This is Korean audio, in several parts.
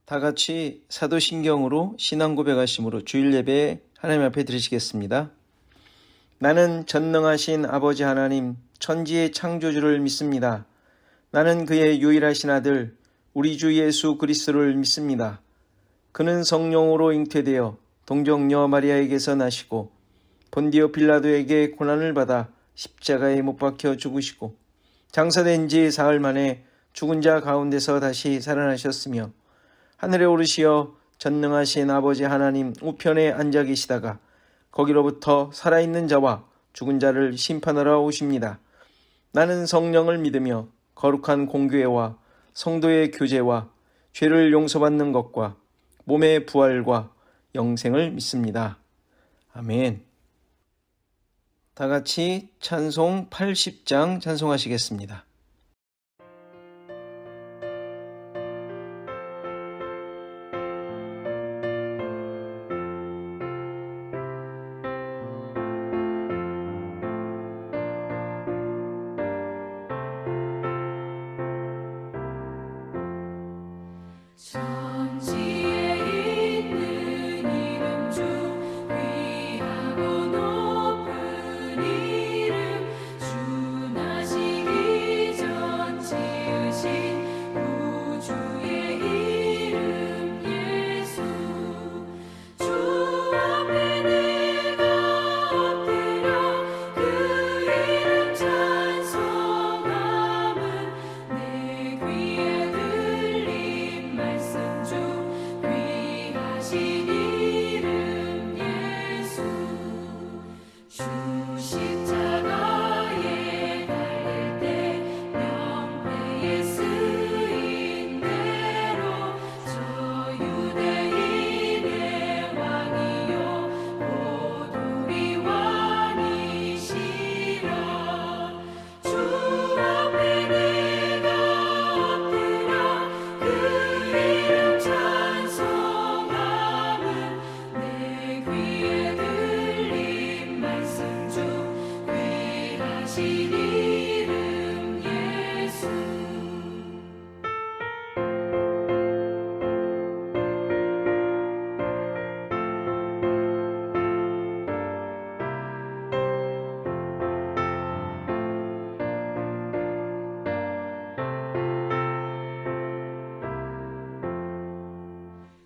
다 같이 사도신경으로 신앙 고백하심으로 주일 예배 하나님 앞에 드리시겠습니다. 나는 전능하신 아버지 하나님 천지의 창조주를 믿습니다. 나는 그의 유일하신 아들 우리 주 예수 그리스도를 믿습니다. 그는 성령으로 잉태되어 동정녀 마리아에게서 나시고 본디오 빌라도에게 고난을 받아 십자가에 못 박혀 죽으시고 장사된 지 사흘 만에 죽은 자 가운데서 다시 살아나셨으며 하늘에 오르시어 전능하신 아버지 하나님 우편에 앉아 계시다가 거기로부터 살아있는 자와 죽은 자를 심판하러 오십니다. 나는 성령을 믿으며 거룩한 공교회와 성도의 교제와 죄를 용서받는 것과 몸의 부활과 영생을 믿습니다. 아멘. 다 같이 찬송 80장 찬송하시겠습니다.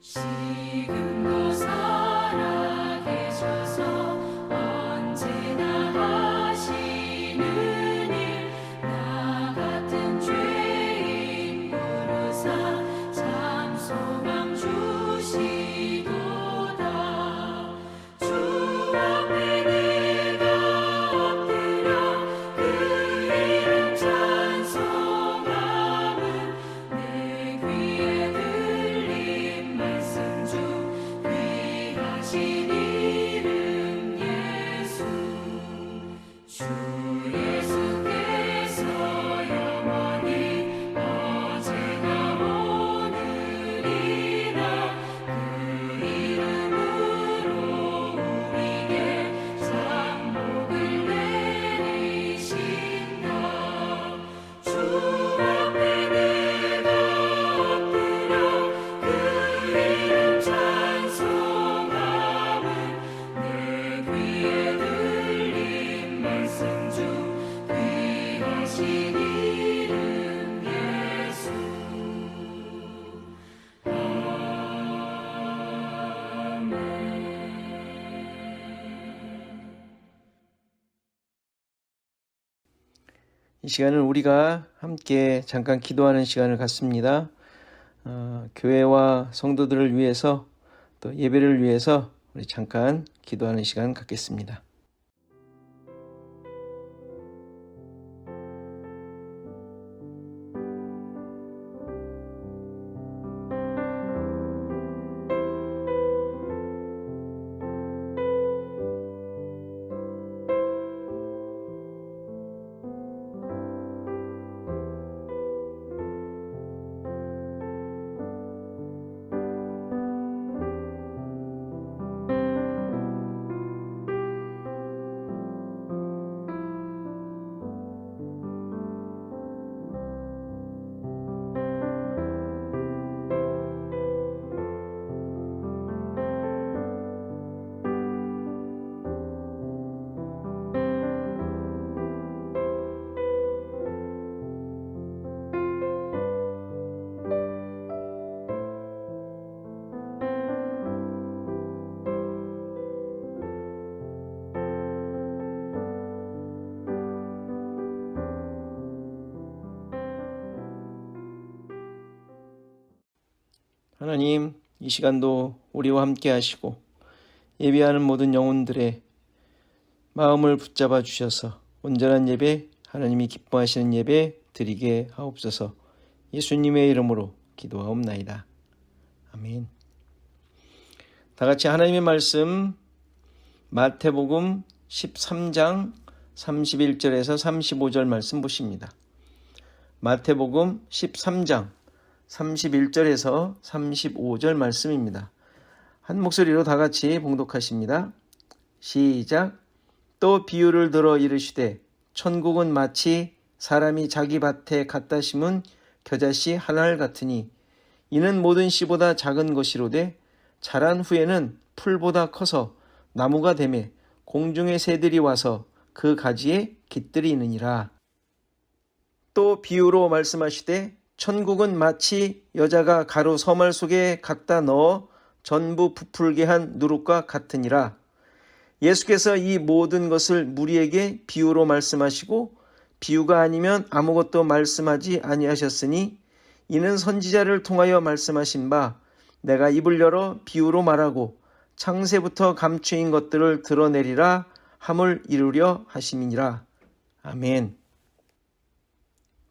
지금도 살아계셔서 언제나 하시는 일 나 같은 죄인 부르사 참 소망 주시도다. 주 앞에 내가 엎드려 그 이름 찬송함은 내 귀에 들린 말씀 중 귀하신 이름 예수. 주 예수께서 영원히 어제나 오늘이나 그 이름으로 우리에게 상복을 내리신다. 주 앞에 내가 엎드려 그 이름 찬송함은 내 귀에 들린 말씀 중 귀하신 이름 예수. 이 시간은 우리가 함께 잠깐 기도하는 시간을 갖습니다. 교회와 성도들을 위해서 또 예배를 위해서 우리 잠깐 기도하는 시간 갖겠습니다. 하나님, 이 시간도 우리와 함께 하시고 예배하는 모든 영혼들의 마음을 붙잡아 주셔서 온전한 예배, 하나님이 기뻐하시는 예배 드리게 하옵소서. 예수님의 이름으로 기도하옵나이다. 아멘. 다 같이 하나님의 말씀 마태복음 13장 31절에서 35절 말씀 보십니다. 마태복음 13장 31절에서 35절 말씀입니다. 한 목소리로 다 같이 봉독하십니다. 시작. 또 비유를 들어 이르시되 천국은 마치 사람이 자기 밭에 갖다 심은 겨자씨 한 알 같으니 이는 모든 씨보다 작은 것이로되 자란 후에는 풀보다 커서 나무가 되매 공중의 새들이 와서 그 가지에 깃들이느니라. 또 비유로 말씀하시되 천국은 마치 여자가 가루 서말 속에 갖다 넣어 전부 부풀게 한 누룩과 같으니라. 예수께서 이 모든 것을 무리에게 비유로 말씀하시고 비유가 아니면 아무것도 말씀하지 아니하셨으니 이는 선지자를 통하여 말씀하신 바 내가 입을 열어 비유로 말하고 창세부터 감추인 것들을 드러내리라 함을 이루려 하심이니라. 아멘.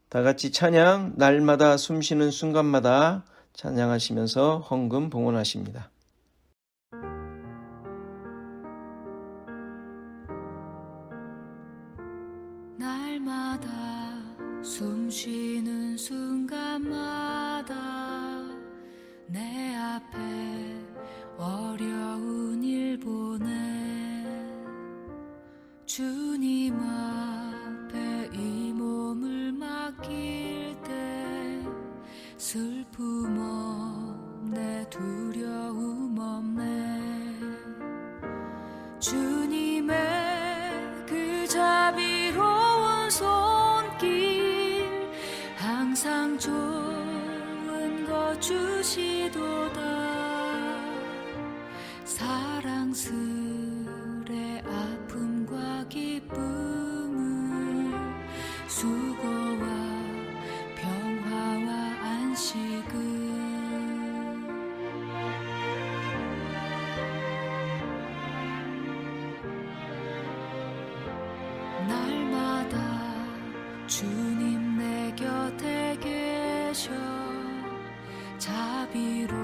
다 같이 찬양, 날마다 숨쉬는 순간마다 찬양하시면서 헌금 봉헌하십니다. 날마다 숨쉬는 순간마다 내 앞에 어려운 일 보내 주님 앞에 이 몸을 맡길 때 슬픔 없네 두려움 없네 주님의 그 자비로운 손길 항상 좋은 것 주시도다 사랑스레 아픔과 기쁨을 수고와 평화와 안식을 날마다 주님 내 곁에 계셔 자비로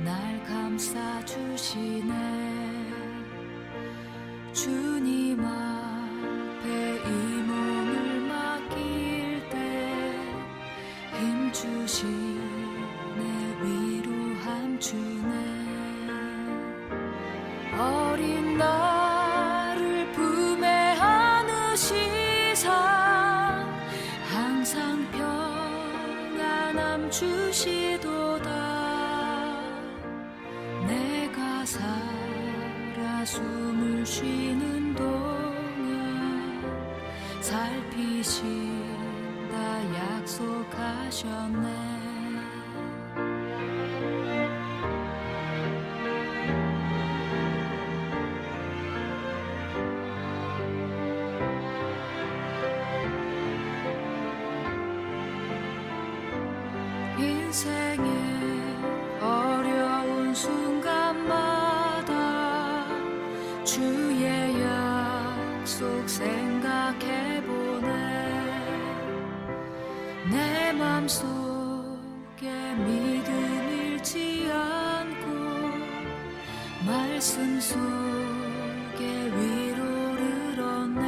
날 감싸주시네 주님 앞에 이 몸을 맡길 때 힘주시네 위로함 주네 어린 나를 품에 안으시사 항상 평안함 주시도다 내가 살아 숨을 쉬는 동안 살피신다 약속하셨네 인생의 어려운 순간마다 주의 약속 생각해보네 내 맘속에 믿음 잃지 않고 말씀 속에 위로를 얻네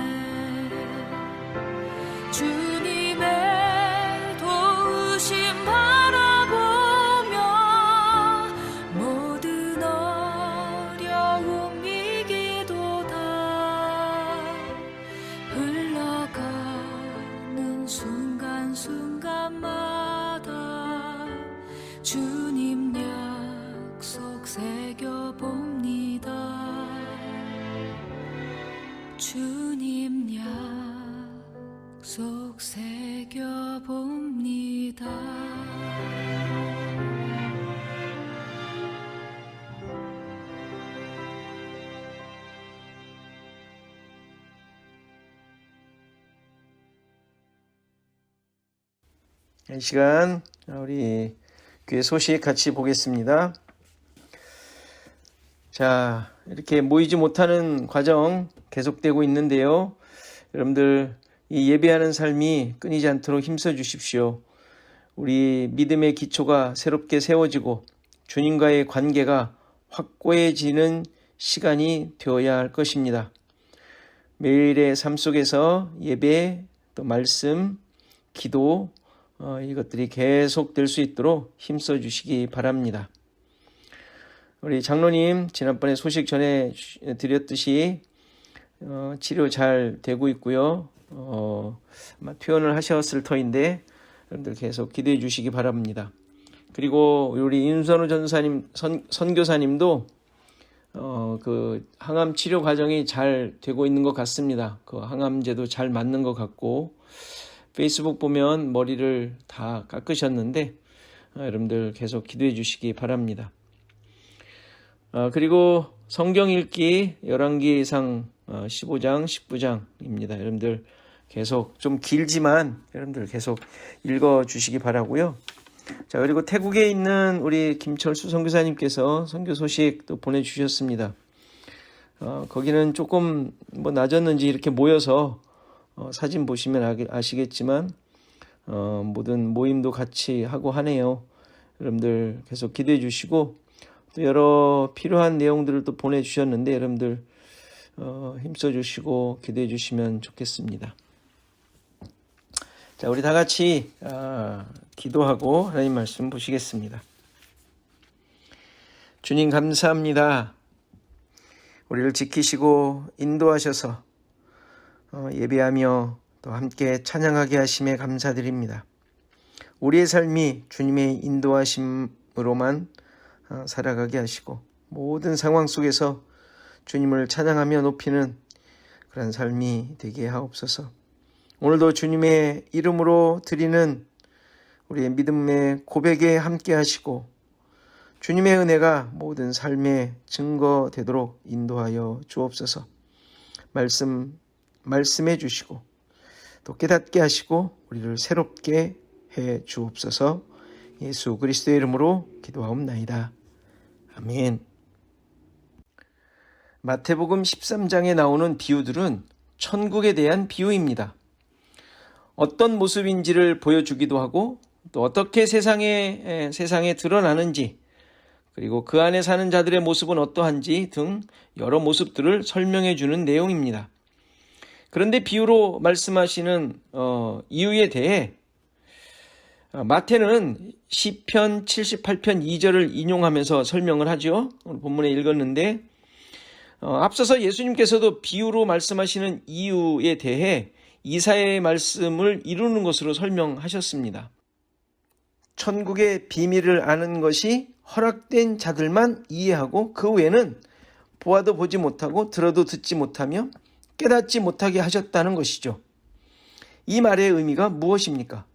주님의 도우심 바라보며 모든 어려움 이기도다 흘러가는 순간순간마다 주님 약속 새겨봅니다 주님 약속 새겨봅니다 이 시간 우리 교회 소식 같이 보겠습니다. 자, 이렇게 모이지 못하는 과정 계속되고 있는데요. 여러분들 이 예배하는 삶이 끊이지 않도록 힘써 주십시오. 우리 믿음의 기초가 새롭게 세워지고 주님과의 관계가 확고해지는 시간이 되어야 할 것입니다. 매일의 삶 속에서 예배, 또 말씀, 기도 이것들이 계속 될 수 있도록 힘써 주시기 바랍니다. 우리 장로님 지난번에 소식 전해 드렸듯이 치료 잘 되고 있고요. 아마 퇴원을 하셨을 터인데 여러분들 계속 기도해 주시기 바랍니다. 그리고 우리 윤선우 전사님 선교사님도 그 항암 치료 과정이 잘 되고 있는 것 같습니다. 그 항암제도 잘 맞는 것 같고 페이스북 보면 머리를 다 깎으셨는데 여러분들 계속 기도해 주시기 바랍니다. 그리고 성경 읽기 열왕기상 15장 19장입니다. 여러분들 계속 좀 길지만 여러분들 계속 읽어 주시기 바라고요. 자, 그리고 태국에 있는 우리 김철수 선교사님께서 선교 소식 또 보내주셨습니다. 거기는 조금 뭐 낮았는지 이렇게 모여서 사진 보시면 아시겠지만 모든 모임도 같이 하고 하네요. 여러분들 계속 기도해 주시고 또 여러 필요한 내용들을 또 보내주셨는데 여러분들 힘써 주시고 기도해 주시면 좋겠습니다. 자, 우리 다 같이 기도하고 하나님 말씀 보시겠습니다. 주님 감사합니다. 우리를 지키시고 인도하셔서 예배하며 또 함께 찬양하게 하심에 감사드립니다. 우리의 삶이 주님의 인도하심으로만 살아가게 하시고 모든 상황 속에서 주님을 찬양하며 높이는 그런 삶이 되게 하옵소서. 오늘도 주님의 이름으로 드리는 우리의 믿음의 고백에 함께 하시고 주님의 은혜가 모든 삶의 증거 되도록 인도하여 주옵소서. 말씀해 주시고 또 깨닫게 하시고 우리를 새롭게 해 주옵소서. 예수 그리스도의 이름으로 기도하옵나이다. 아멘. 마태복음 13장에 나오는 비유들은 천국에 대한 비유입니다. 어떤 모습인지를 보여주기도 하고 또 어떻게 세상에 드러나는지 그리고 그 안에 사는 자들의 모습은 어떠한지 등 여러 모습들을 설명해 주는 내용입니다. 그런데 비유로 말씀하시는 이유에 대해 마태는 시편 78편 2절을 인용하면서 설명을 하죠. 오늘 본문에 읽었는데 앞서서 예수님께서도 비유로 말씀하시는 이유에 대해 이사야의 말씀을 이루는 것으로 설명하셨습니다. 천국의 비밀을 아는 것이 허락된 자들만 이해하고 그 외에는 보아도 보지 못하고 들어도 듣지 못하며 깨닫지 못하게 하셨다는 것이죠. 이 말의 의미가 무엇입니까?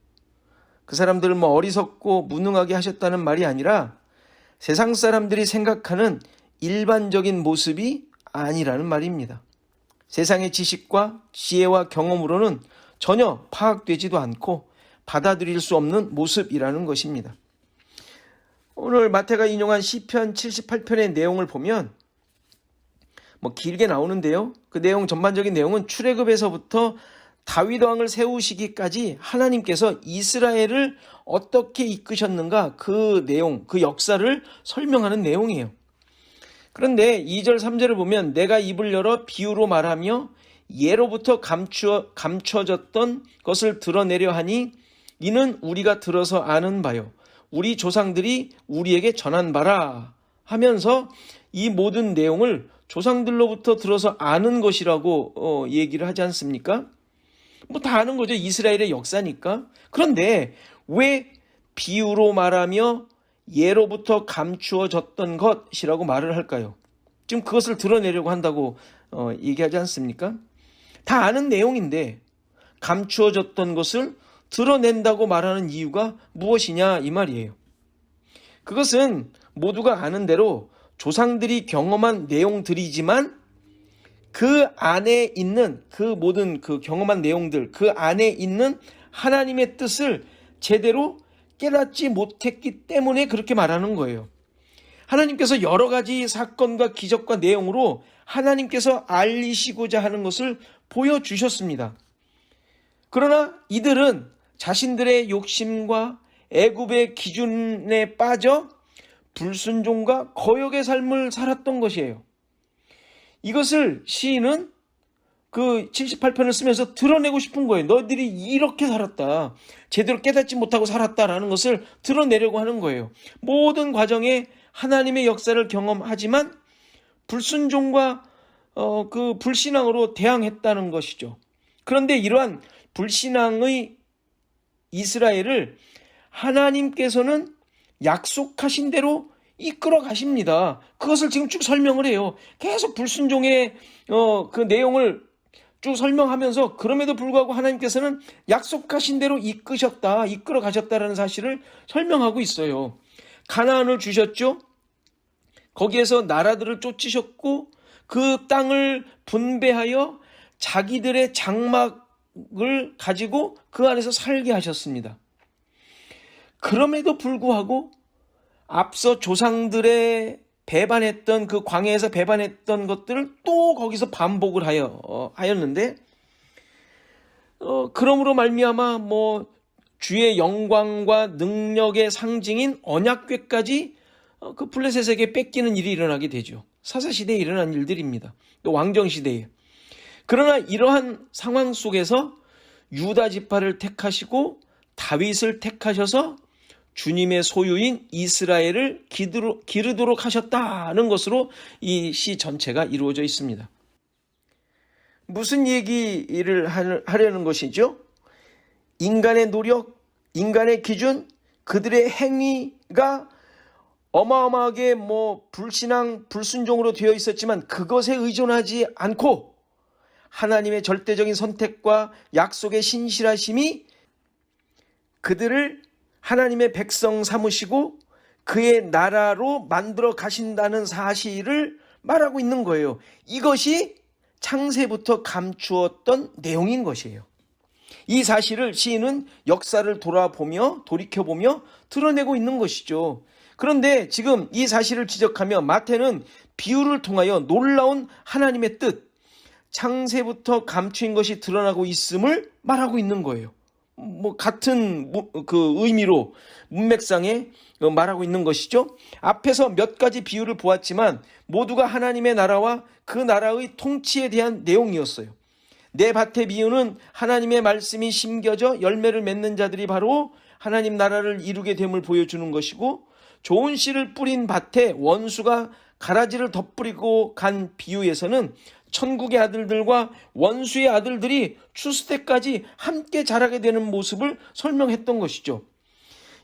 그 사람들을 어리석고 무능하게 하셨다는 말이 아니라 세상 사람들이 생각하는 일반적인 모습이 아니라는 말입니다. 세상의 지식과 지혜와 경험으로는 전혀 파악되지도 않고 받아들일 수 없는 모습이라는 것입니다. 오늘 마태가 인용한 시편 78편의 내용을 보면 길게 나오는데요. 그 내용 전반적인 내용은 출애굽에서부터 다윗 왕을 세우시기까지 하나님께서 이스라엘을 어떻게 이끄셨는가 그 내용, 그 역사를 설명하는 내용이에요. 그런데 2절 3절을 보면 내가 입을 열어 비유로 말하며 예로부터 감춰졌던 것을 드러내려 하니 이는 우리가 들어서 아는 바요 우리 조상들이 우리에게 전한 바라 하면서 이 모든 내용을 조상들로부터 들어서 아는 것이라고 얘기를 하지 않습니까? 다 아는 거죠. 이스라엘의 역사니까. 그런데 왜 비유로 말하며 예로부터 감추어졌던 것이라고 말을 할까요? 지금 그것을 드러내려고 한다고 얘기하지 않습니까? 다 아는 내용인데 감추어졌던 것을 드러낸다고 말하는 이유가 무엇이냐 이 말이에요. 그것은 모두가 아는 대로 조상들이 경험한 내용들이지만 그 안에 있는 그 모든 그 경험한 내용들, 그 안에 있는 하나님의 뜻을 제대로 깨닫지 못했기 때문에 그렇게 말하는 거예요. 하나님께서 여러 가지 사건과 기적과 내용으로 하나님께서 알리시고자 하는 것을 보여주셨습니다. 그러나 이들은 자신들의 욕심과 애굽의 기준에 빠져 불순종과 거역의 삶을 살았던 것이에요. 이것을 시인은 그 78편을 쓰면서 드러내고 싶은 거예요. 너희들이 이렇게 살았다. 제대로 깨닫지 못하고 살았다라는 것을 드러내려고 하는 거예요. 모든 과정에 하나님의 역사를 경험하지만 불순종과 그 불신앙으로 대항했다는 것이죠. 그런데 이러한 불신앙의 이스라엘을 하나님께서는 약속하신 대로 이끌어 가십니다. 그것을 지금 쭉 설명을 해요. 계속 불순종의 그 내용을 쭉 설명하면서 그럼에도 불구하고 하나님께서는 약속하신 대로 이끌어 가셨다라는 사실을 설명하고 있어요. 가나안을 주셨죠. 거기에서 나라들을 쫓으셨고 그 땅을 분배하여 자기들의 장막을 가지고 그 안에서 살게 하셨습니다. 그럼에도 불구하고 앞서 조상들의 배반했던 그 광야에서 배반했던 것들을 또 거기서 반복을 하였는데 그러므로 말미암아 주의 영광과 능력의 상징인 언약궤까지 그 블레셋에게 뺏기는 일이 일어나게 되죠. 사사시대에 일어난 일들입니다. 또 왕정시대에. 그러나 이러한 상황 속에서 유다 지파를 택하시고 다윗을 택하셔서 주님의 소유인 이스라엘을 기르도록 하셨다는 것으로 이 시 전체가 이루어져 있습니다. 무슨 얘기를 하려는 것이죠? 인간의 노력, 인간의 기준, 그들의 행위가 어마어마하게 불신앙, 불순종으로 되어 있었지만 그것에 의존하지 않고 하나님의 절대적인 선택과 약속의 신실하심이 그들을 하나님의 백성 삼으시고 그의 나라로 만들어 가신다는 사실을 말하고 있는 거예요. 이것이 창세부터 감추었던 내용인 것이에요. 이 사실을 시인은 역사를 돌이켜보며 드러내고 있는 것이죠. 그런데 지금 이 사실을 지적하며 마태는 비유를 통하여 놀라운 하나님의 뜻, 창세부터 감추인 것이 드러나고 있음을 말하고 있는 거예요. 같은 그 의미로 문맥상에 말하고 있는 것이죠. 앞에서 몇 가지 비유를 보았지만 모두가 하나님의 나라와 그 나라의 통치에 대한 내용이었어요. 내 밭의 비유는 하나님의 말씀이 심겨져 열매를 맺는 자들이 바로 하나님 나라를 이루게 됨을 보여주는 것이고, 좋은 씨를 뿌린 밭에 원수가 가라지를 덧뿌리고 간 비유에서는 천국의 아들들과 원수의 아들들이 추수 때까지 함께 자라게 되는 모습을 설명했던 것이죠.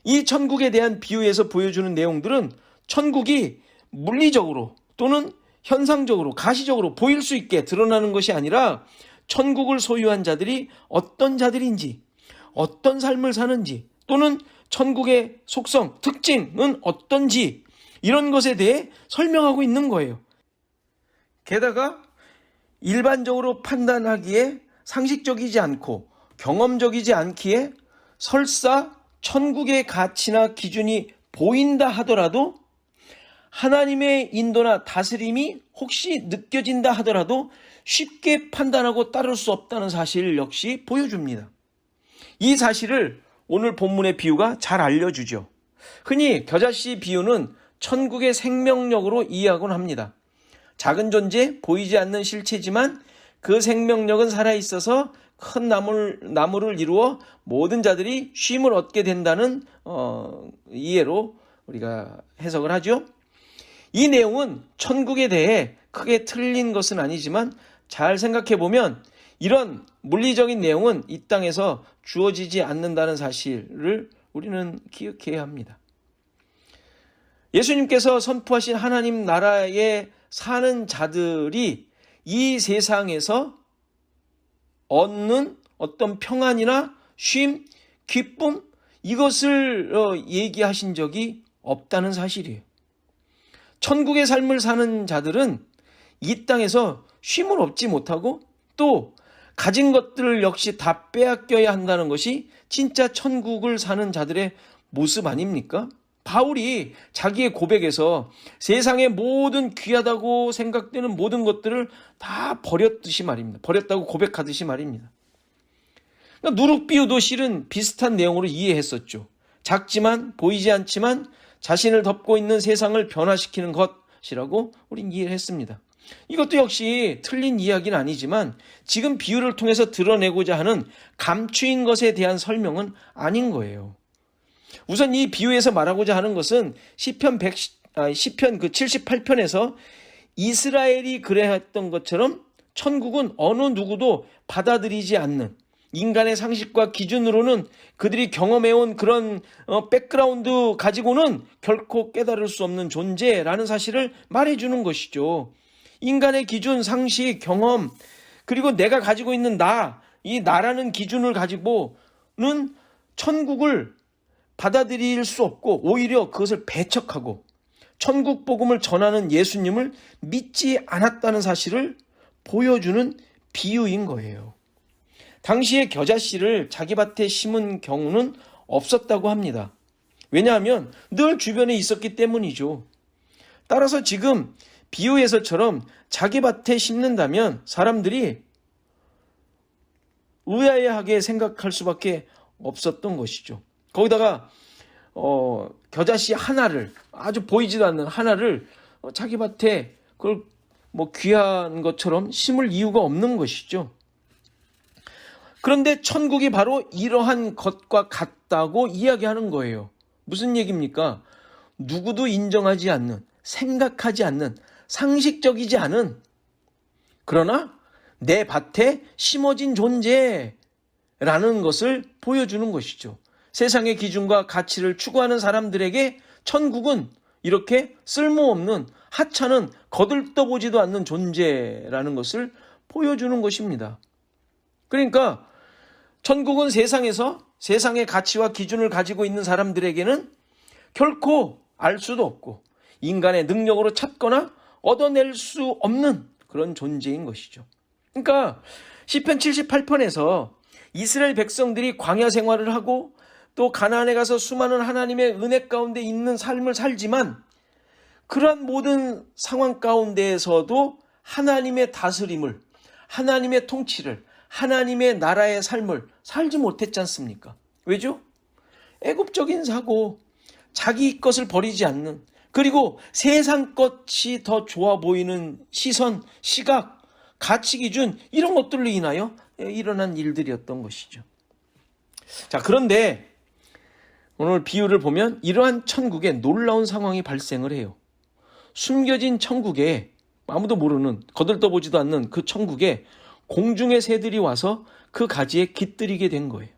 이 천국에 대한 비유에서 보여주는 내용들은 천국이 물리적으로 또는 현상적으로 가시적으로 보일 수 있게 드러나는 것이 아니라 천국을 소유한 자들이 어떤 자들인지, 어떤 삶을 사는지, 또는 천국의 속성, 특징은 어떤지, 이런 것에 대해 설명하고 있는 거예요. 게다가 일반적으로 판단하기에 상식적이지 않고 경험적이지 않기에 설사 천국의 가치나 기준이 보인다 하더라도, 하나님의 인도나 다스림이 혹시 느껴진다 하더라도 쉽게 판단하고 따를 수 없다는 사실 역시 보여줍니다. 이 사실을 오늘 본문의 비유가 잘 알려주죠. 흔히 겨자씨 비유는 천국의 생명력으로 이해하곤 합니다. 작은 존재, 보이지 않는 실체지만 그 생명력은 살아있어서 큰 나무를 이루어 모든 자들이 쉼을 얻게 된다는 이해로 우리가 해석을 하죠. 이 내용은 천국에 대해 크게 틀린 것은 아니지만 잘 생각해 보면 이런 물리적인 내용은 이 땅에서 주어지지 않는다는 사실을 우리는 기억해야 합니다. 예수님께서 선포하신 하나님 나라에 사는 자들이 이 세상에서 얻는 어떤 평안이나 쉼, 기쁨, 이것을 얘기하신 적이 없다는 사실이에요. 천국의 삶을 사는 자들은 이 땅에서 쉼을 얻지 못하고 또 가진 것들을 역시 다 빼앗겨야 한다는 것이 진짜 천국을 사는 자들의 모습 아닙니까? 바울이 자기의 고백에서 세상의 모든 귀하다고 생각되는 모든 것들을 다 버렸듯이 말입니다. 버렸다고 고백하듯이 말입니다. 그러니까 누룩 비유도 실은 비슷한 내용으로 이해했었죠. 작지만 보이지 않지만 자신을 덮고 있는 세상을 변화시키는 것이라고 우린 이해를 했습니다. 이것도 역시 틀린 이야기는 아니지만 지금 비유를 통해서 드러내고자 하는 감추인 것에 대한 설명은 아닌 거예요. 우선 이 비유에서 말하고자 하는 것은 시편 그 78편에서 이스라엘이 그래 했던 것처럼 천국은 어느 누구도 받아들이지 않는, 인간의 상식과 기준으로는 그들이 경험해온 그런 백그라운드 가지고는 결코 깨달을 수 없는 존재라는 사실을 말해주는 것이죠. 인간의 기준, 상식, 경험, 그리고 내가 가지고 있는 이 나라는 기준을 가지고는 천국을 받아들일 수 없고 오히려 그것을 배척하고 천국 복음을 전하는 예수님을 믿지 않았다는 사실을 보여주는 비유인 거예요. 당시에 겨자씨를 자기 밭에 심은 경우는 없었다고 합니다. 왜냐하면 늘 주변에 있었기 때문이죠. 따라서 지금 비유에서처럼 자기 밭에 심는다면 사람들이 의아해하게 생각할 수밖에 없었던 것이죠. 거기다가 겨자씨 하나를, 아주 보이지도 않는 하나를 자기 밭에 그걸 귀한 것처럼 심을 이유가 없는 것이죠. 그런데 천국이 바로 이러한 것과 같다고 이야기하는 거예요. 무슨 얘기입니까? 누구도 인정하지 않는, 생각하지 않는, 상식적이지 않은, 그러나 내 밭에 심어진 존재라는 것을 보여주는 것이죠. 세상의 기준과 가치를 추구하는 사람들에게 천국은 이렇게 쓸모없는, 하찮은, 거들떠보지도 않는 존재라는 것을 보여주는 것입니다. 그러니까 천국은 세상에서 세상의 가치와 기준을 가지고 있는 사람들에게는 결코 알 수도 없고 인간의 능력으로 찾거나 얻어낼 수 없는 그런 존재인 것이죠. 그러니까 시편 78편에서 이스라엘 백성들이 광야 생활을 하고 또 가나안에 가서 수많은 하나님의 은혜 가운데 있는 삶을 살지만 그러한 모든 상황 가운데에서도 하나님의 다스림을, 하나님의 통치를, 하나님의 나라의 삶을 살지 못했지 않습니까? 왜죠? 애굽적인 사고, 자기 것을 버리지 않는, 그리고 세상 것이 더 좋아 보이는 시선, 시각, 가치 기준, 이런 것들로 인하여 일어난 일들이었던 것이죠. 자, 그런데 오늘 비유를 보면 이러한 천국에 놀라운 상황이 발생을 해요. 숨겨진 천국에, 아무도 모르는, 거들떠보지도 않는 그 천국에 공중의 새들이 와서 그 가지에 깃들이게 된 거예요.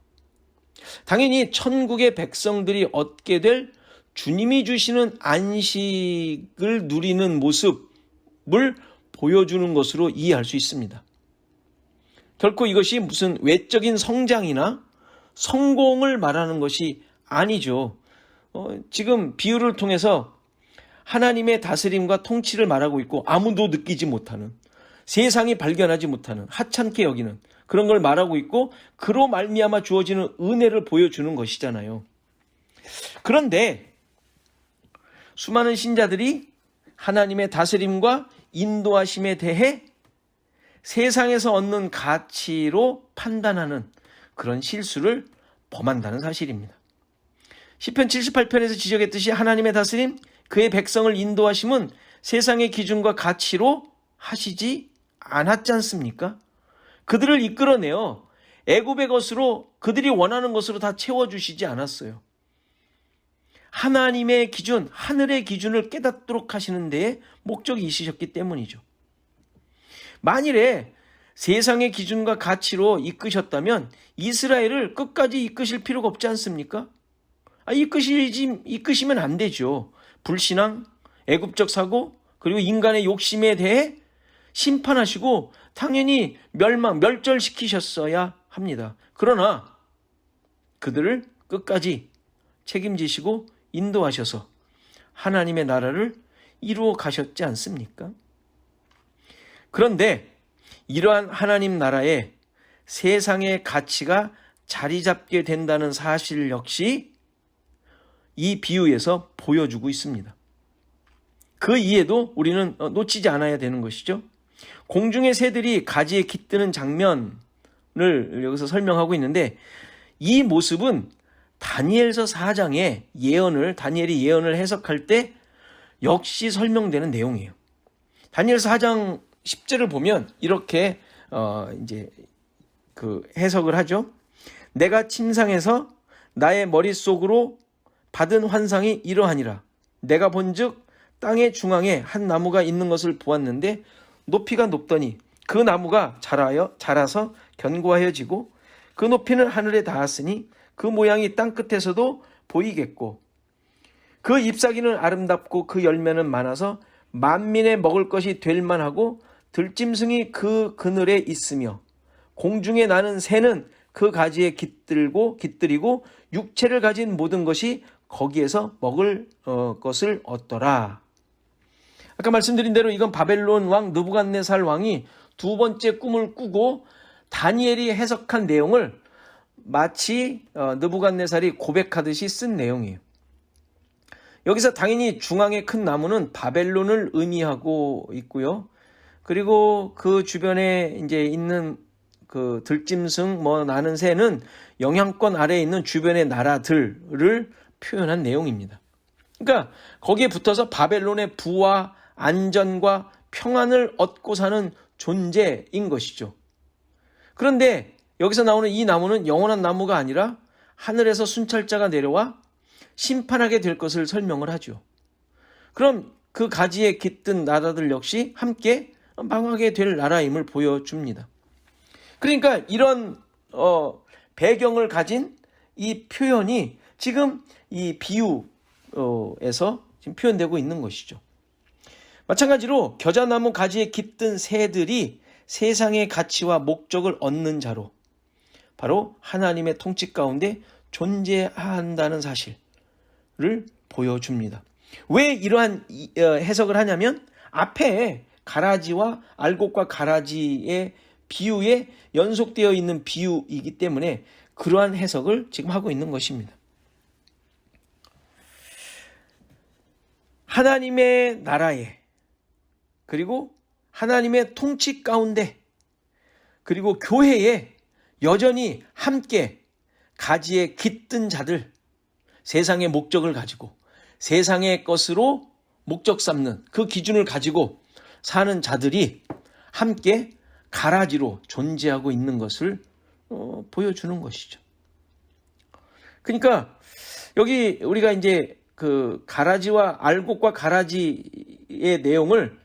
당연히 천국의 백성들이 얻게 될 주님이 주시는 안식을 누리는 모습을 보여주는 것으로 이해할 수 있습니다. 결코 이것이 무슨 외적인 성장이나 성공을 말하는 것이 아니죠. 지금 비유를 통해서 하나님의 다스림과 통치를 말하고 있고 아무도 느끼지 못하는, 세상이 발견하지 못하는, 하찮게 여기는 그런 걸 말하고 있고 그로 말미암아 주어지는 은혜를 보여주는 것이잖아요. 그런데 수많은 신자들이 하나님의 다스림과 인도하심에 대해 세상에서 얻는 가치로 판단하는 그런 실수를 범한다는 사실입니다. 시편 78편에서 지적했듯이 하나님의 다스림, 그의 백성을 인도하심은 세상의 기준과 가치로 하시지 않았지 않습니까? 그들을 이끌어내어 애굽의 것으로, 그들이 원하는 것으로 다 채워주시지 않았어요. 하나님의 기준, 하늘의 기준을 깨닫도록 하시는 데에 목적이 있으셨기 때문이죠. 만일에 세상의 기준과 가치로 이끄셨다면 이스라엘을 끝까지 이끄실 필요가 없지 않습니까? 이끄시면 안 되죠. 불신앙, 애굽적 사고, 그리고 인간의 욕심에 대해 심판하시고 당연히 멸절시키셨어야 합니다. 그러나 그들을 끝까지 책임지시고 인도하셔서 하나님의 나라를 이루어 가셨지 않습니까? 그런데 이러한 하나님 나라에 세상의 가치가 자리 잡게 된다는 사실 역시 이 비유에서 보여주고 있습니다. 그 이해도 우리는 놓치지 않아야 되는 것이죠. 공중의 새들이 가지에 깃드는 장면을 여기서 설명하고 있는데, 이 모습은 다니엘서 4장의 다니엘이 예언을 해석할 때 역시 설명되는 내용이에요. 다니엘서 4장 10절을 보면 이렇게 이제 그 해석을 하죠. 내가 침상에서 나의 머릿속으로 받은 환상이 이러하니라. 내가 본즉 땅의 중앙에 한 나무가 있는 것을 보았는데 높이가 높더니 그 나무가 자라서 견고하여지고 그 높이는 하늘에 닿았으니 그 모양이 땅 끝에서도 보이겠고 그 잎사귀는 아름답고 그 열매는 많아서 만민의 먹을 것이 될 만하고 들짐승이 그 그늘에 있으며 공중에 나는 새는 그 가지에 깃들이고 육체를 가진 모든 것이 거기에서 먹을 것을 얻더라. 아까 말씀드린 대로 이건 바벨론 왕 느부갓네살 왕이 두 번째 꿈을 꾸고 다니엘이 해석한 내용을 마치 느부갓네살이 고백하듯이 쓴 내용이에요. 여기서 당연히 중앙의 큰 나무는 바벨론을 의미하고 있고요. 그리고 그 주변에 이제 있는 그 들짐승 나는 새는 영향권 아래에 있는 주변의 나라들을 표현한 내용입니다. 그러니까 거기에 붙어서 바벨론의 부와 안전과 평안을 얻고 사는 존재인 것이죠. 그런데 여기서 나오는 이 나무는 영원한 나무가 아니라 하늘에서 순찰자가 내려와 심판하게 될 것을 설명을 하죠. 그럼 그 가지에 깃든 나라들 역시 함께 망하게 될 나라임을 보여줍니다. 그러니까 이런 배경을 가진 이 표현이 지금 이 비유에서 지금 표현되고 있는 것이죠. 마찬가지로 겨자나무 가지에 깃든 새들이 세상의 가치와 목적을 얻는 자로 바로 하나님의 통치 가운데 존재한다는 사실을 보여줍니다. 왜 이러한 해석을 하냐면 앞에 가라지와 알곡과 가라지의 비유에 연속되어 있는 비유이기 때문에 그러한 해석을 지금 하고 있는 것입니다. 하나님의 나라에 그리고 하나님의 통치 가운데 그리고 교회에 여전히 함께 가지에 깃든 자들, 세상의 목적을 가지고 세상의 것으로 목적 삼는 그 기준을 가지고 사는 자들이 함께 가라지로 존재하고 있는 것을 보여주는 것이죠. 그러니까 여기 우리가 이제 그 가라지와 알곡과 가라지의 내용을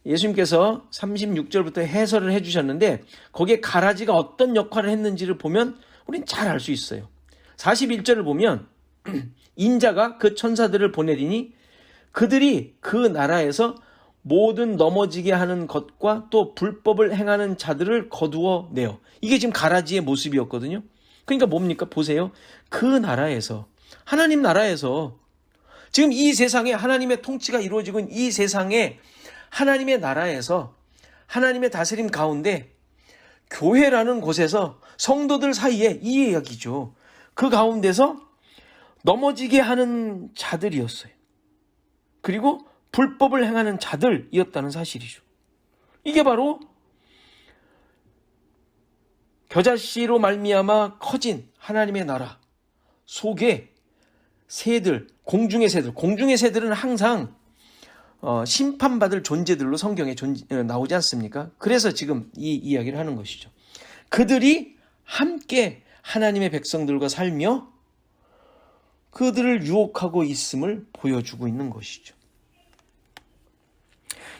예수님께서 36절부터 해설을 해주셨는데 거기에 가라지가 어떤 역할을 했는지를 보면 우린 잘 알 수 있어요. 41절을 보면 인자가 그 천사들을 보내리니 그들이 그 나라에서 모든 넘어지게 하는 것과 또 불법을 행하는 자들을 거두어 내요. 이게 지금 가라지의 모습이었거든요. 그러니까 뭡니까? 보세요. 그 나라에서 하나님 나라에서 지금 이 세상에 하나님의 통치가 이루어지고 있는 이 세상에 하나님의 나라에서 하나님의 다스림 가운데 교회라는 곳에서 성도들 사이에 이 이야기죠. 그 가운데서 넘어지게 하는 자들이었어요. 그리고 불법을 행하는 자들이었다는 사실이죠. 이게 바로 겨자씨로 말미암아 커진 하나님의 나라 속에 새들, 공중의 새들은 항상 심판받을 존재들로 성경에 나오지 않습니까? 그래서 지금 이 이야기를 하는 것이죠. 그들이 함께 하나님의 백성들과 살며 그들을 유혹하고 있음을 보여주고 있는 것이죠.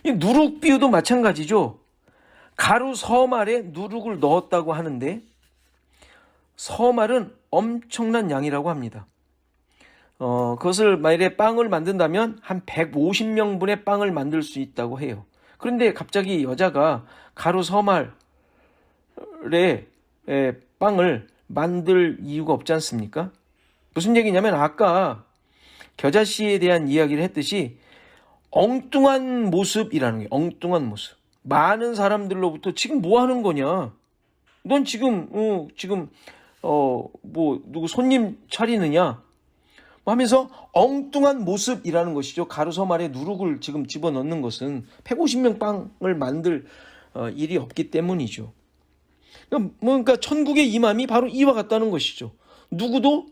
이 누룩 비유도 마찬가지죠. 가루 서말에 누룩을 넣었다고 하는데 서말은 엄청난 양이라고 합니다. 그것을 만약에 빵을 만든다면 한 150명분의 빵을 만들 수 있다고 해요. 그런데 갑자기 여자가 가루 서말에 빵을 만들 이유가 없지 않습니까? 무슨 얘기냐면 아까 겨자씨에 대한 이야기를 했듯이 엉뚱한 모습이라는 게 엉뚱한 모습. 많은 사람들로부터 지금 뭐 하는 거냐? 넌 지금 누구 손님 차리느냐? 하면서 엉뚱한 모습이라는 것이죠. 가루섬 아래 누룩을 지금 집어넣는 것은 150명 빵을 만들 일이 없기 때문이죠. 그러니까 천국의 임함이 바로 이와 같다는 것이죠. 누구도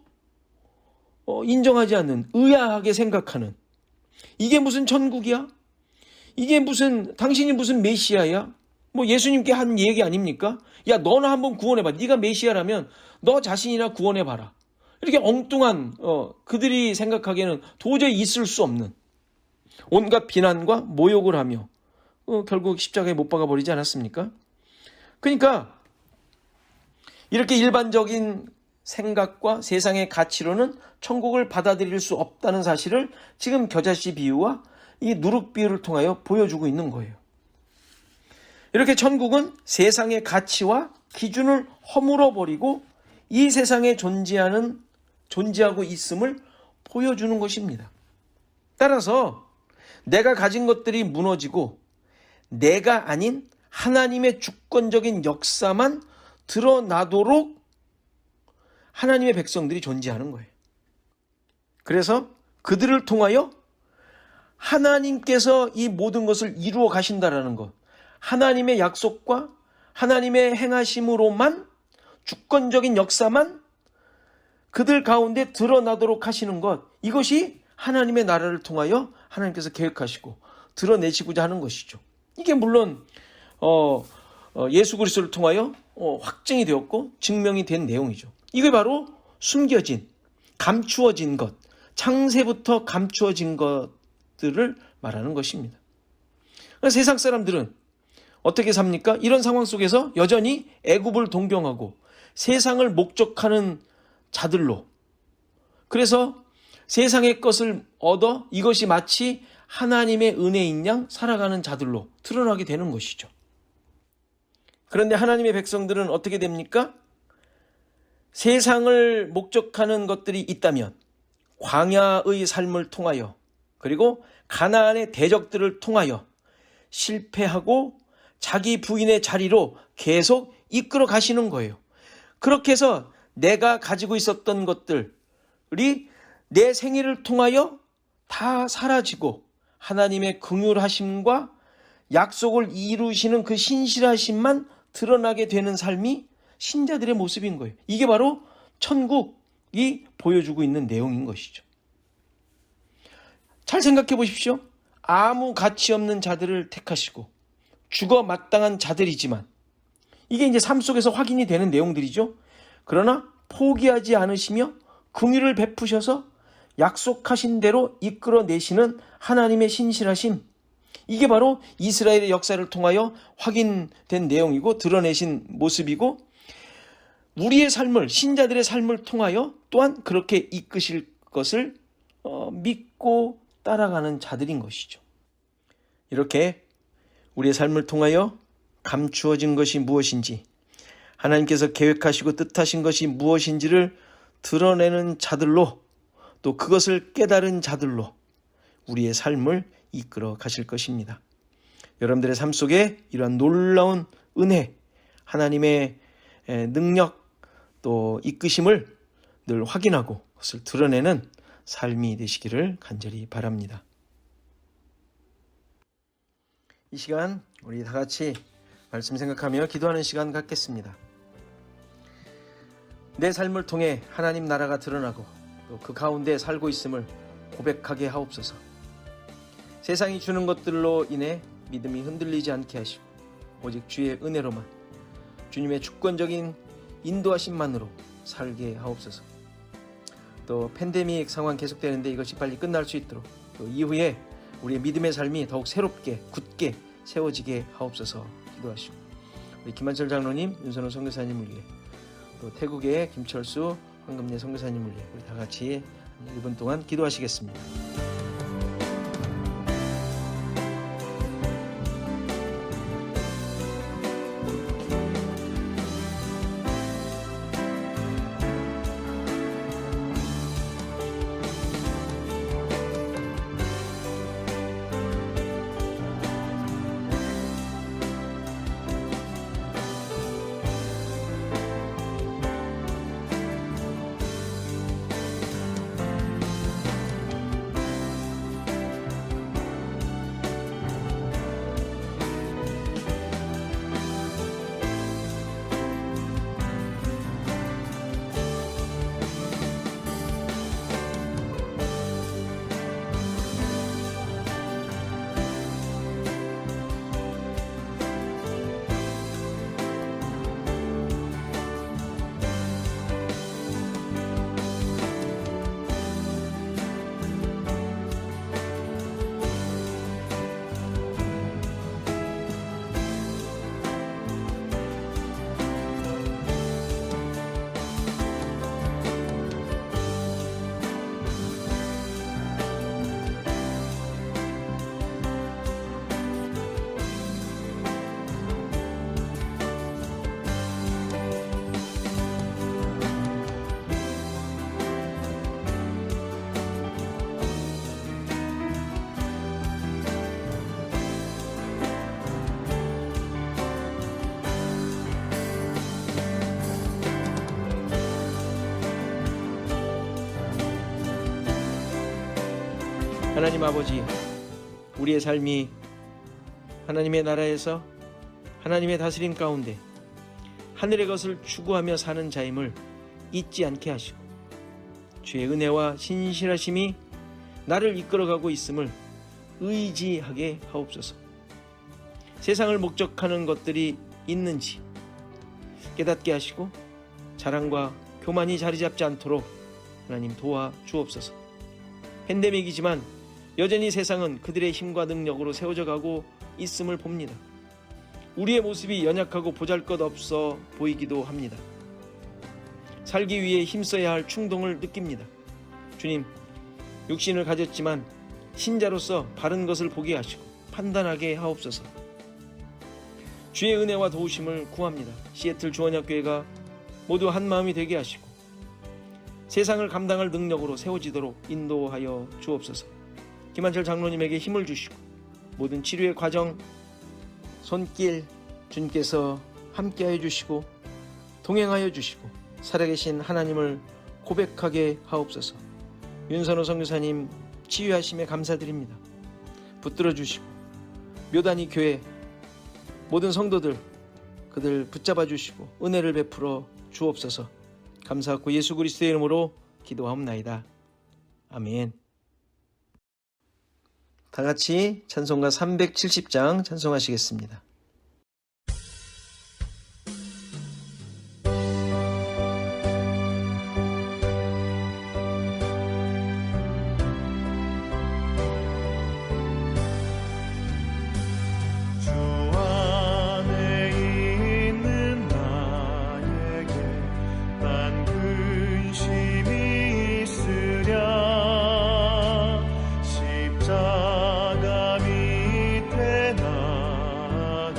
인정하지 않는, 의아하게 생각하는, 이게 무슨 천국이야? 이게 무슨, 당신이 무슨 메시아야? 뭐 예수님께 한 얘기 아닙니까? 야, 너는 한번 구원해봐. 네가 메시아라면 너 자신이나 구원해봐라. 이렇게 엉뚱한 그들이 생각하기에는 도저히 있을 수 없는 온갖 비난과 모욕을 하며 결국 십자가에 못 박아버리지 않았습니까? 그러니까 이렇게 일반적인 생각과 세상의 가치로는 천국을 받아들일 수 없다는 사실을 지금 겨자씨 비유와 이 누룩 비유를 통하여 보여주고 있는 거예요. 이렇게 천국은 세상의 가치와 기준을 허물어버리고 이 세상에 존재하고 있음을 보여주는 것입니다. 따라서 내가 가진 것들이 무너지고 내가 아닌 하나님의 주권적인 역사만 드러나도록 하나님의 백성들이 존재하는 거예요. 그래서 그들을 통하여 하나님께서 이 모든 것을 이루어 가신다라는 것, 하나님의 약속과 하나님의 행하심으로만 주권적인 역사만 그들 가운데 드러나도록 하시는 것, 이것이 하나님의 나라를 통하여 하나님께서 계획하시고 드러내시고자 하는 것이죠. 이게 물론 예수 그리스도를 통하여 확증이 되었고 증명이 된 내용이죠. 이게 바로 숨겨진, 감추어진 것, 창세부터 감추어진 것들을 말하는 것입니다. 세상 사람들은 어떻게 삽니까? 이런 상황 속에서 여전히 애굽을 동경하고 세상을 목적하는 자들로, 그래서 세상의 것을 얻어 이것이 마치 하나님의 은혜인 양 살아가는 자들로 드러나게 되는 것이죠. 그런데 하나님의 백성들은 어떻게 됩니까? 세상을 목적하는 것들이 있다면 광야의 삶을 통하여, 그리고 가나안의 대적들을 통하여 실패하고 자기 부인의 자리로 계속 이끌어 가시는 거예요. 그렇게 해서 내가 가지고 있었던 것들이 내 생애를 통하여 다 사라지고 하나님의 긍휼하심과 약속을 이루시는 그 신실하심만 드러나게 되는 삶이 신자들의 모습인 거예요. 이게 바로 천국이 보여주고 있는 내용인 것이죠. 잘 생각해 보십시오. 아무 가치 없는 자들을 택하시고 죽어 마땅한 자들이지만, 이게 이제 삶 속에서 확인이 되는 내용들이죠. 그러나 포기하지 않으시며 긍휼을 베푸셔서 약속하신 대로 이끌어내시는 하나님의 신실하심, 이게 바로 이스라엘의 역사를 통하여 확인된 내용이고 드러내신 모습이고, 우리의 삶을, 신자들의 삶을 통하여 또한 그렇게 이끄실 것을 믿고 따라가는 자들인 것이죠. 이렇게 우리의 삶을 통하여 감추어진 것이 무엇인지, 하나님께서 계획하시고 뜻하신 것이 무엇인지를 드러내는 자들로, 또 그것을 깨달은 자들로 우리의 삶을 이끌어 가실 것입니다. 여러분들의 삶 속에 이러한 놀라운 은혜, 하나님의 능력, 또 이끄심을 늘 확인하고 그것을 드러내는 삶이 되시기를 간절히 바랍니다. 이 시간 우리 다 같이 말씀 생각하며 기도하는 시간 갖겠습니다. 내 삶을 통해 하나님 나라가 드러나고 또 그 가운데 살고 있음을 고백하게 하옵소서. 세상이 주는 것들로 인해 믿음이 흔들리지 않게 하시고 오직 주의 은혜로만, 주님의 주권적인 인도하심만으로 살게 하옵소서. 또 팬데믹 상황 계속되는데 이것이 빨리 끝날 수 있도록, 또 이후에 우리의 믿음의 삶이 더욱 새롭게 굳게 세워지게 하옵소서 기도하시고, 우리 김한철 장로님, 윤선호 선교사님을 위해, 또 태국의 김철수, 황금래 선교사님을 위해 우리 다 같이 1분 동안 기도하시겠습니다. 하나님 아버지, 우리의 삶이 하나님의 나라에서 하나님의 다스림 가운데 하늘의 것을 추구하며 사는 자임을 잊지 않게 하시고 주의 은혜와 신실하심이 나를 이끌어가고 있음을 의지하게 하옵소서. 세상을 목적하는 것들이 있는지 깨닫게 하시고 자랑과 교만이 자리 잡지 않도록 하나님 도와 주옵소서. 팬데믹이지만 여전히 세상은 그들의 힘과 능력으로 세워져 가고 있음을 봅니다. 우리의 모습이 연약하고 보잘것없어 보이기도 합니다. 살기 위해 힘써야 할 충동을 느낍니다. 주님, 육신을 가졌지만 신자로서 바른 것을 보게 하시고 판단하게 하옵소서. 주의 은혜와 도우심을 구합니다. 시애틀 주원학교회가 모두 한 마음이 되게 하시고 세상을 감당할 능력으로 세워지도록 인도하여 주옵소서. 김한철 장로님에게 힘을 주시고 모든 치료의 과정, 손길 주님께서 함께하여 주시고 동행하여 주시고 살아계신 하나님을 고백하게 하옵소서. 윤선호 선교사님 치유하심에 감사드립니다. 붙들어 주시고 묘단위 교회 모든 성도들 그들 붙잡아 주시고 은혜를 베풀어 주옵소서. 감사하고 예수 그리스도의 이름으로 기도하옵나이다. 아멘. 다 같이 찬송가 370장 찬송하시겠습니다. 십자가 밑에 나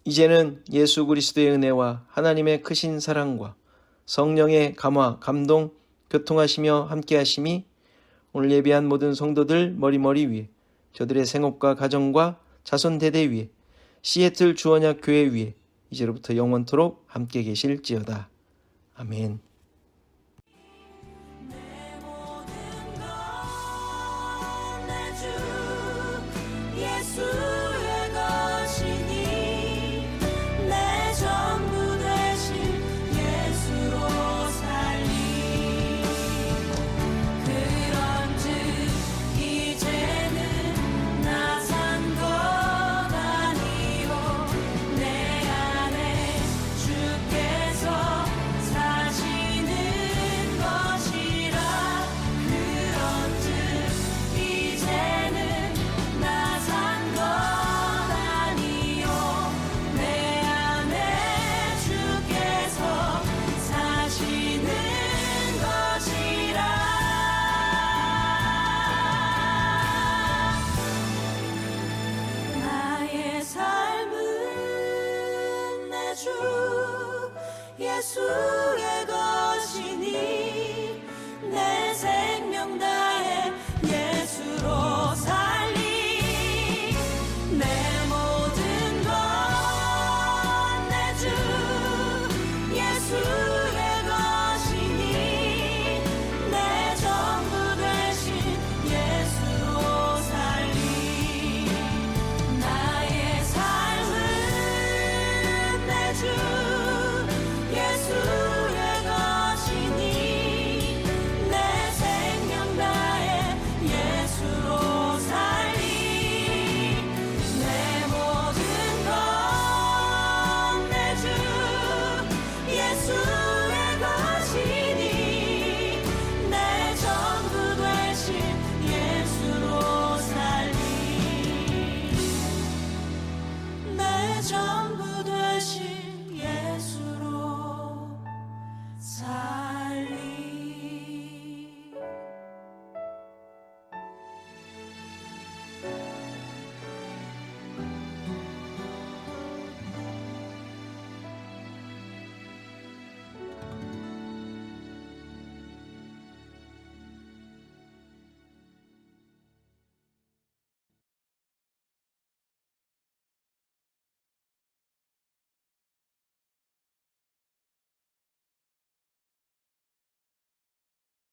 이제는 예수 그리스도의 은혜와 하나님의 크신 사랑과 성령의 감화, 감동, 교통하시며 함께하심이 오늘 예배한 모든 성도들 머리머리 위에, 저들의 생업과 가정과 자손 대대 위에, 시애틀 주언약 교회 위에 이제로부터 영원토록 함께 계실지어다. 아멘. 내 모든 것 내 주 예수의 것이니 내 전부 되신 예수로 살리 그런즉 이제는 나 산 것 아니요 내 안에 주께서 사시는 것이라 그런즉 이제는 나 산 것 아니요 내 안에 주께서 사시는 것이라 나의 삶은 내 주 예수의 것이니 내 생명 다해 예수로 살리 내 모든 것 내 주 예수의 것이니 내 전부 되신 예수로 살리 나의 삶은 내 주 예수의 것이니 내 생명 다해 예수로 살리 내 모든 것 내 주 예수의 것이니 내 전부 되신 예수로 살리 내 전부